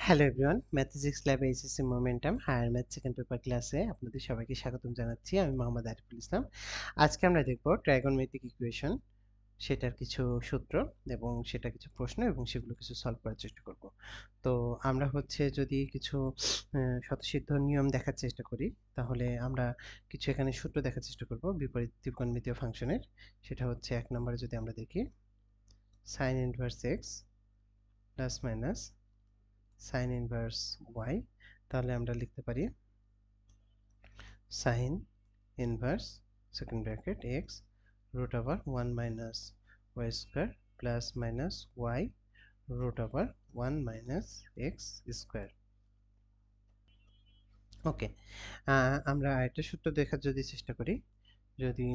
Hello everyone, mathematics lab HSC momentum higher math second paper ক্লাসে আপনাদের সবাইকে স্বাগতম জানাচ্ছি। আমি মোহাম্মদ আরিফুল ইসলাম। আজকে আমরা দেখব ট্রাইগোনোমেট্রিক ইকুয়েশন, সেটার কিছু সূত্র এবং সেটা কিছু প্রশ্ন এবং সেগুলো কিছু সলভ করার চেষ্টা করব। তো আমরা যদি কিছু স্বতঃসিদ্ধ নিয়ম দেখার চেষ্টা করি, তাহলে আমরা কিছু এখানে সূত্র দেখার চেষ্টা করব বিপরীত ত্রিকোণমিতীয় ফাংশনের। সেটা হচ্ছে এক নম্বরে যদি আমরা দেখি sign inverse x plus minus sin inverse y, তাহলে আমরা লিখতে পারি sin inverse second bracket x root over 1 minus y square plus minus y root over 1 minus x square. ওকে, আমরা আরেকটা সূত্র দেখার যদি চেষ্টা করি, যদি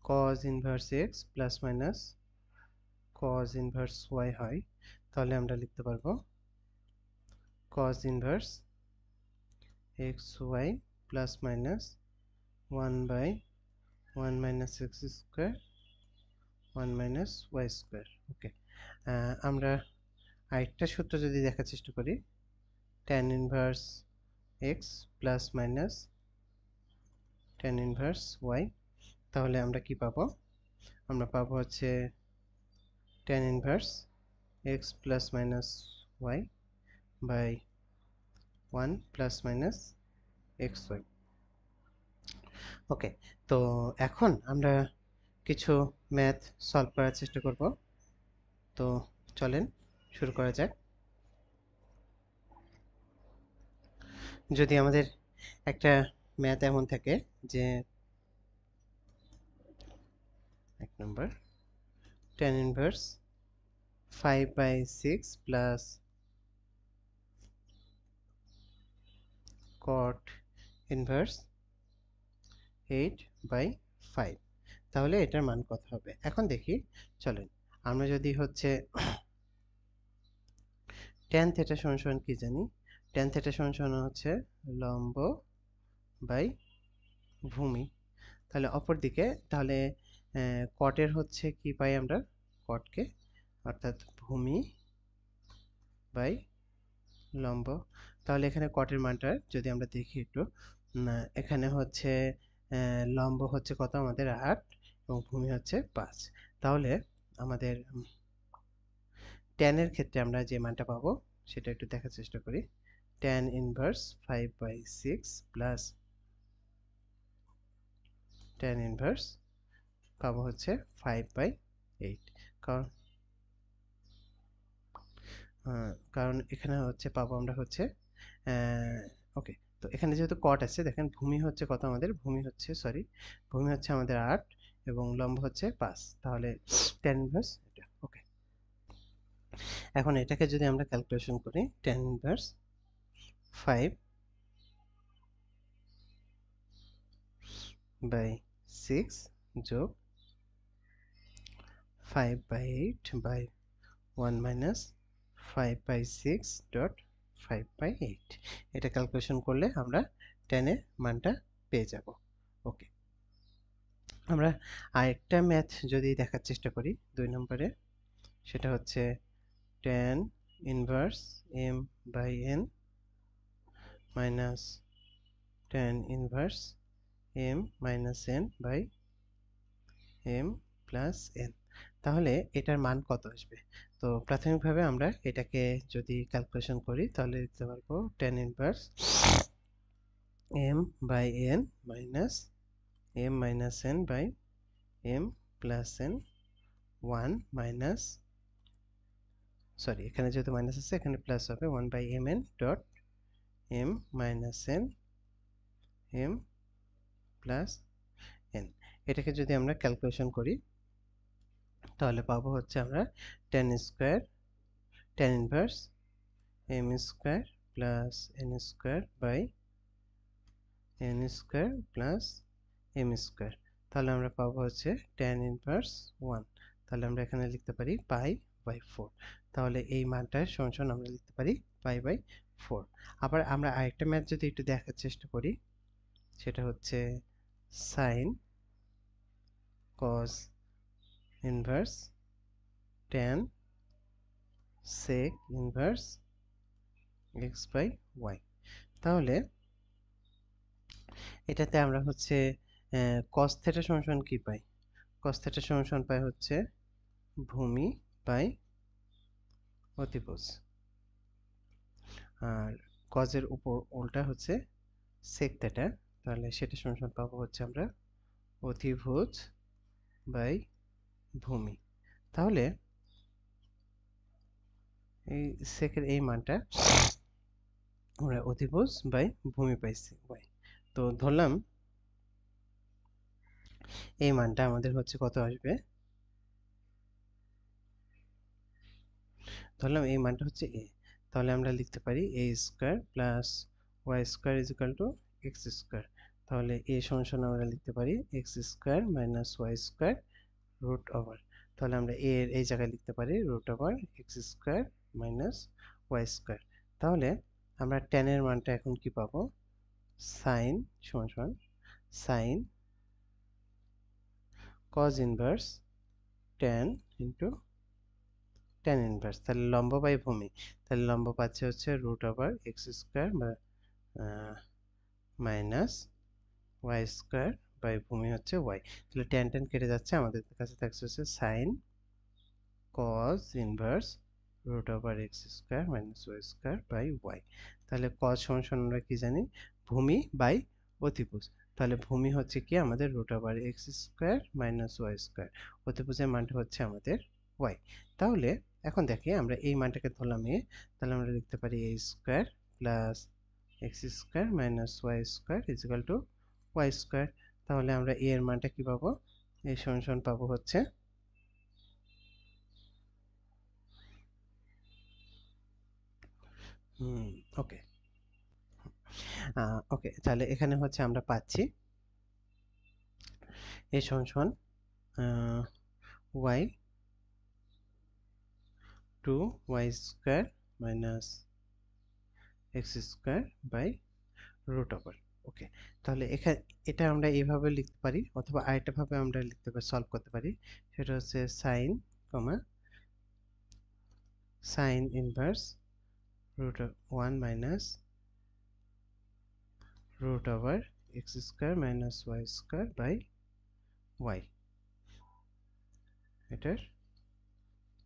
cos inverse x plus minus cos inverse y হয়, তাহলে আমরা লিখতে পারবো cos inverse xy plus minus 1 by 1 minus x square 1 minus y square. ওকে, আমরা আরেকটা সূত্র যদি দেখার চেষ্টা করি tan inverse x plus minus tan inverse y, তাহলে আমরা কি পাবো? আমরা পাবো হচ্ছে tan inverse x plus minus y by 1 plus minus xy. ওকে, তো এখন আমরা কিছু ম্যাথ সলভ করার চেষ্টা করব। তো চলেন শুরু করা যাক। যদি আমাদের একটা ম্যাথ এমন থাকে যে এক নম্বর tan inverse 5/6 plus cot inverse 8/5, তাহলে এটার মান কত হবে? এখন দেখি, চলেন আমরা যদি tan theta সমান কি জানি? tan theta সমান হচ্ছে লম্ব বাই ভূমি। তাহলে অপর দিকে তাহলে কটের কি পাই আমরা? কটকে অর্থাৎ ভূমি বাই লম্ব। তাহলে এখানে কটের মানটা যদি আমরা দেখি একটু, এখানে লম্ব কত আমাদের 8 এবং ভূমি 5। তাহলে আমাদের tan এর ক্ষেত্রে আমরা যে মানটা পাবো সেটা একটু দেখার চেষ্টা করি। tan inverse 5/6 plus tan inverse পাবো 5/8, কারণ কারণ এখানে পাবো আমরা ওকে, তো এখানে যেহেতু কট আছে, দেখেন ভূমি কত আমাদের? ভূমি ভূমি আমাদের 8 এবং লম্ব 5, তাহলে tan ইনভার্স এটা। ওকে, এখন এটাকে যদি আমরা ক্যালকুলেশন করি, tan ইনভার্স 5/6 যোগ 5/8 বাই 1 মাইনাস 5/6 ডট 5/8, এটা ক্যালকুলেশন করলে আমরা tan এর মানটা পেয়ে যাব। ওকে, আমরা আরেকটা ম্যাথ যদি দেখার চেষ্টা করি 2 নম্বরে, সেটা হচ্ছে tan inverse m by n minus tan inverse m minus n by m plus n, তাহলে এটার মান কত আসবে? তো প্রাথমিকভাবে আমরা এটাকে যদি ক্যালকুলেশন করি, তাহলে লিখতে পারবো tan inverse m by n minus m minus n by m plus n 1 minus, sorry এখানে যেহেতু মাইনাস আছে এখানে প্লাস হবে 1 by mn dot m minus n m plus n। এটাকে যদি আমরা ক্যালকুলেশন করি, তাহলে পাবো আমরা tan square tan inverse m square plus n square by n square plus m square, তাহলে আমরা পাবো tan ইনভার্স 1, তাহলে আমরা এখানে লিখতে পারি পাই বাই 4। তাহলে এই মানটা সমান আমরা লিখতে পারি পাই বাই 4। আবার আমরা আরেকটা ম্যাথ যদি একটু দেখার চেষ্টা করি, সেটা হচ্ছে sin cos inverse tan sec inverse x by y. তাহলে এটাতে আমরা হচ্ছে কস থিটা সমান কি পাই? কস থিটা সমান পাই হচ্ছে ভূমি বাই অতিভুজ, আর কজের উপর উল্টা হচ্ছে সেক থিটা, তাহলে সেটা সমান পাবো হচ্ছে আমরা অতিভুজ বাই ভূমি। তাহলে এই সেকের এই মানটা আমরা অতিভুজ বাই ভূমি পাইছি ওয়াই। তো ধরলাম এই মানটা আমাদের হচ্ছে কত আসবে, ধরলাম এই মানটা হচ্ছে এ, তাহলে আমরা লিখতে পারি a square plus y square is equal to x square. তাহলে এ সমান আমরা লিখতে পারি x square minus y square root over, তাহলে আমরা এ এর এই জায়গায় লিখতে পারি root over x square minus y square. তাহলে আমরা tan এর মানটা এখন কি পাবো, সাইন সমান sine cos inverse tan into tan inverse, তাহলে লম্ব বাই ভূমি, তাহলে লম্ব পাচ্ছে হচ্ছে root over x square minus y square by ভূমি হচ্ছে ওয়াই। তাহলে tan tan কেটে যাচ্ছে, আমাদের কাছে থাকছে হচ্ছে sine cos inverse root over x square minus y square by y. তাহলে cos সমান আমরা কি জানি, ভূমি বাই অতিভুজ, তাহলে ভূমি হচ্ছে কি আমাদের root over x square minus y square, অতিভুজের মানটা হচ্ছে আমাদের ওয়াই। তাহলে এখন দেখি আমরা এই মানটাকে ধরলাম এ, তাহলে আমরা লিখতে পারি a square plus x square minus y square is equal to y square. তাহলে আমরা এ এর মানটা কি পাবো, এ সমান পাবো হচ্ছে ওকে ওকে, তাহলে এখানে হচ্ছে আমরা পাচ্ছি এ সমান y two y square minus x square by root over. Okay, তাহলে এখানে এটা আমরা এইভাবে লিখতে পারি, অথবা আরেকটা ভাবে আমরা লিখতে পারি, সলভ করতে পারি, সেটা হচ্ছে সাইন কমা sine inverse root one minus root over x square minus y square by y, এটার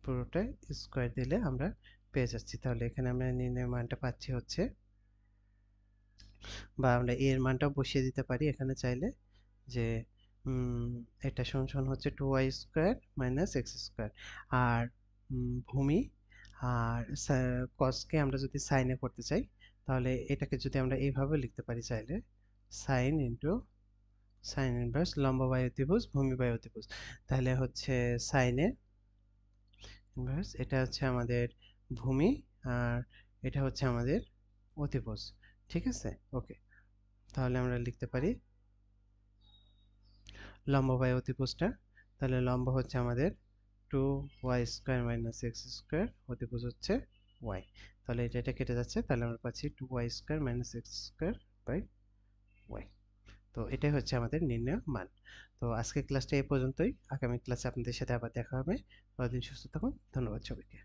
পুরোটাই স্কোয়ার দিলে আমরা পেয়ে যাচ্ছি। তাহলে এখানে আমরা নির্ণয় মানটা পাচ্ছি হচ্ছে, বা আমরা এর মানটাও বসিয়ে দিতে পারি এখানে চাইলে, যে এটা সমান হচ্ছে two y square minus x square, আর ভূমি আর কসকে আমরা যদি সাইনে করতে চাই, তাহলে এটাকে যদি আমরা এইভাবে লিখতে পারি চাইলে, সাইন ইন্টু সাইন ইনভার্স লম্ব বাই অতিভুজ ভূমি বাই অতিভুজ, তাহলে হচ্ছে সাইনে ইনভার্স, এটা হচ্ছে আমাদের ভূমি, আর এটা হচ্ছে আমাদের অতিভুজ। ঠিক আছে, ওকে, তাহলে আমরা লিখতে পারি লম্ব বাই অতিভুজটা, তাহলে লম্ব হচ্ছে আমাদের two y square minus x square, অতিভুজ হচ্ছে ওয়াই, তাহলে এটা কেটে যাচ্ছে, তাহলে আমরা পাচ্ছি two y square minus x square by y. তো এটাই হচ্ছে আমাদের নির্ণয় মান। তো আজকের ক্লাসটা এই পর্যন্তই, আগামী ক্লাসে আপনাদের সাথে আবার দেখা হবে, ততদিন সুস্থ থাকুন, ধন্যবাদ সবাইকে।